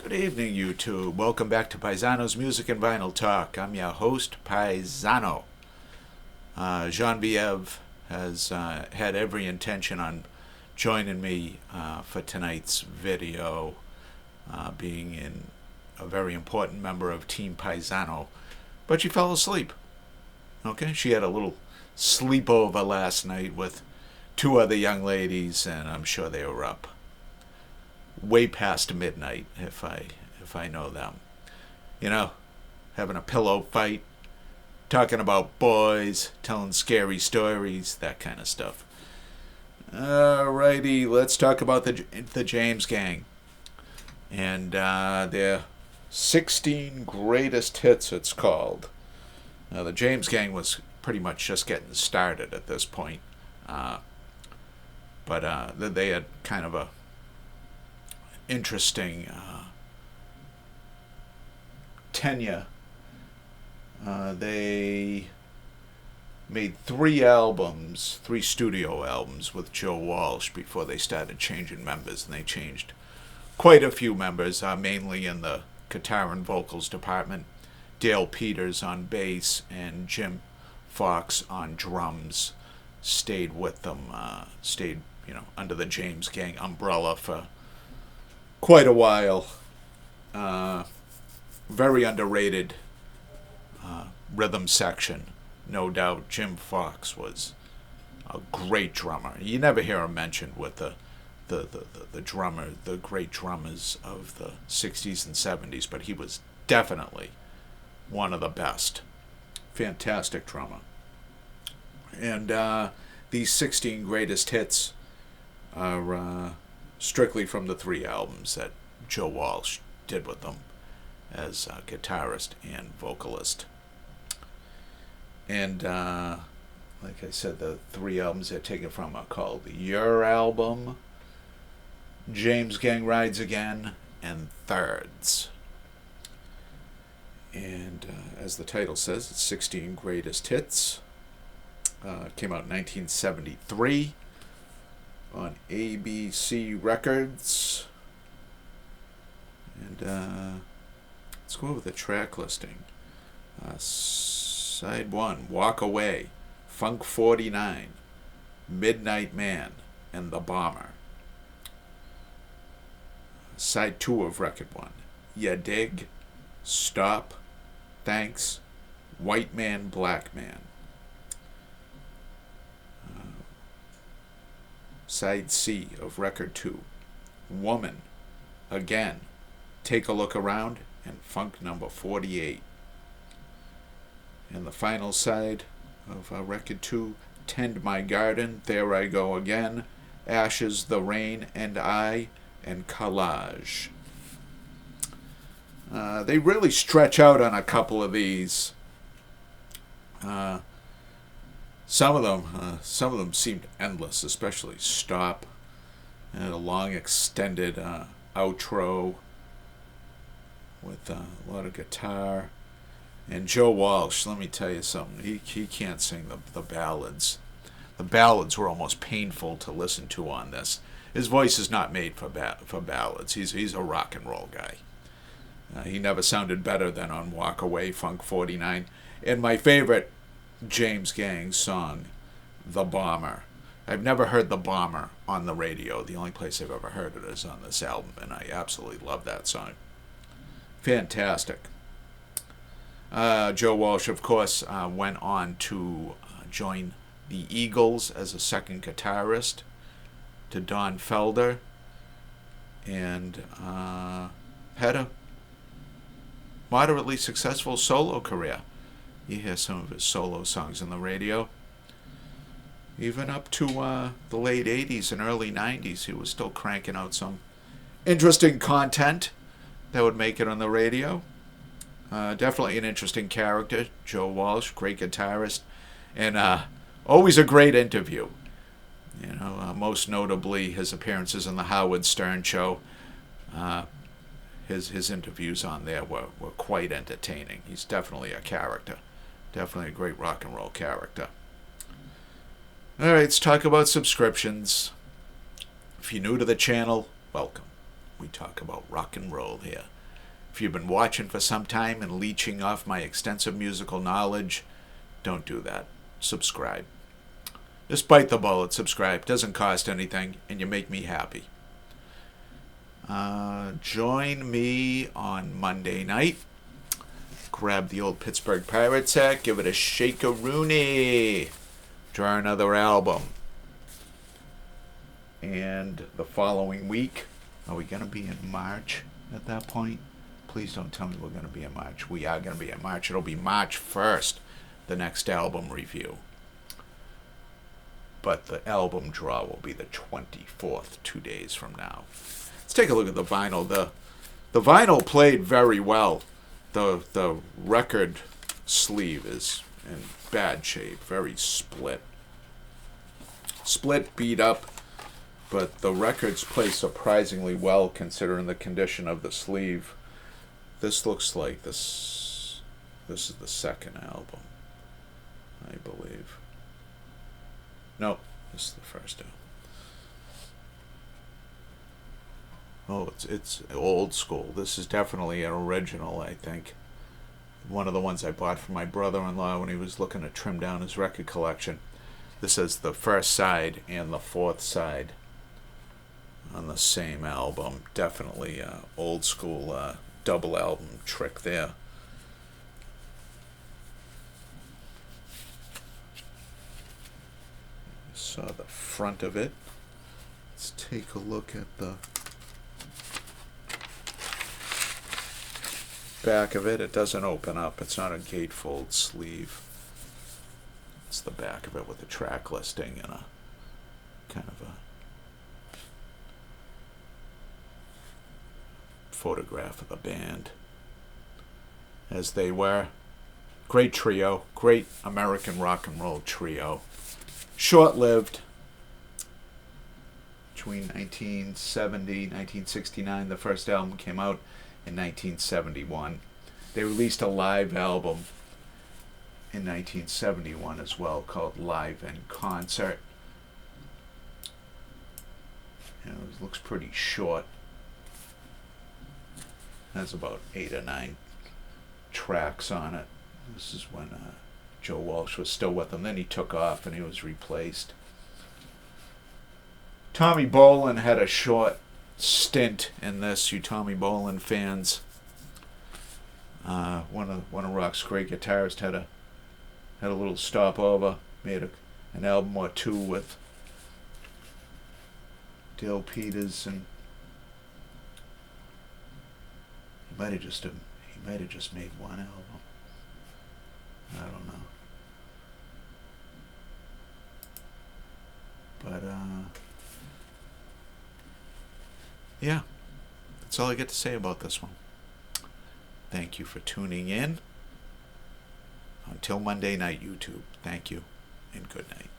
Good evening, YouTube. Welcome back to Paisano's Music and Vinyl Talk. I'm your host, Paisano. Genevieve has had every intention on joining me for tonight's video, being a very important member of Team Paisano, but she fell asleep. Okay, she had a little sleepover last night with two other young ladies, and I'm sure they were up way past midnight if I know them. You know, having a pillow fight, talking about boys, telling scary stories, that kind of stuff. Alrighty, let's talk about the James Gang and their 16 greatest hits, it's called. Now, the James Gang was pretty much just getting started at this point, but they had kind of a interesting tenure. They made three studio albums with Joe Walsh before they started changing members, and they changed quite a few members, mainly in the guitar and vocals department. Dale Peters on bass and Jim Fox on drums stayed with them, under the James Gang umbrella for quite a while. Very underrated rhythm section, no doubt. Jim Fox was a great drummer. You never hear him mentioned with the great drummers of the 60s and 70s, but he was definitely one of the best. Fantastic drummer. And these 16 greatest hits are strictly from the three albums that Joe Walsh did with them as a guitarist and vocalist. And like I said, the three albums they're taken from are called Your Album, James Gang Rides Again, and Thirds. And as the title says, it's 16 greatest hits. Came out in 1973 on ABC Records. And let's go over the track listing. Side 1, Walk Away, Funk 49, Midnight Man, and The Bomber. Side 2 of record 1, Ya Dig, Stop, Thanks, White Man, Black Man. Side C of record 2, Woman, Again, Take a Look Around, and Funk number 48. And the final side of record 2, Tend My Garden, There I Go Again, Ashes, The Rain, and I, and Collage. They really stretch out on a couple of these. Some of them seemed endless, especially Stop, and a long extended outro with a lot of guitar. And Joe Walsh, let me tell you something, he can't sing the ballads. The ballads were almost painful to listen to on this. His voice is not made for ballads. He's a rock and roll guy. He never sounded better than on Walk Away, Funk 49. And my favorite James Gang song, The Bomber. I've never heard The Bomber on the radio. The only place I've ever heard it is on this album, and I absolutely love that song. Fantastic. Joe Walsh, of course, went on to join the Eagles as a second guitarist to Don Felder, and had a moderately successful solo career. You hear some of his solo songs on the radio. Even up to the late 80s and early 90s, he was still cranking out some interesting content that would make it on the radio. Definitely an interesting character, Joe Walsh, great guitarist, and always a great interview. Most notably his appearances on the Howard Stern Show. His interviews on there were quite entertaining. He's definitely a character, definitely a great rock and roll character. All right, let's talk about subscriptions. If you're new to the channel, welcome. We talk about rock and roll here. If you've been watching for some time and leeching off my extensive musical knowledge, don't do that. Subscribe. Just bite the bullet, subscribe. Doesn't cost anything, and you make me happy. Join me on Monday night. Grab the old Pittsburgh Pirates hat, give it a shake-a-rooney. Draw another album. And the following week, are we going to be in March at that point? Please don't tell me we're going to be in March. We are going to be in March. It'll be March 1st, the next album review. But the album draw will be the 24th, 2 days from now. Let's take a look at the vinyl. The vinyl played very well. The record sleeve is in bad shape, very split. Split, beat up, but the records play surprisingly well considering the condition of the sleeve. This looks like this is the second album, I believe. No, this is the first album. Oh, it's old school. This is definitely an original, I think. One of the ones I bought for my brother-in-law when he was looking to trim down his record collection. This is the first side and the fourth side on the same album. Definitely old school double album trick there. Saw the front of it. Let's take a look at the back of it. It doesn't open up. It's not a gatefold sleeve. It's the back of it with a track listing and a kind of a photograph of the band as they were. Great trio. Great American rock and roll trio. Short-lived. Between 1970 1969, the first album came out in 1971. They released a live album in 1971 as well called Live in Concert. And it looks pretty short. Has about 8 or 9 tracks on it. This is when Joe Walsh was still with them. Then he took off and he was replaced. Tommy Bolin had a short stint in this. You Tommy Bolin fans, one of rock's great guitarists had a little stopover, made an album or two with Dale Peters, and he might have just made one album. I don't know, but yeah, that's all I get to say about this one. Thank you for tuning in. Until Monday night, YouTube. Thank you, and good night.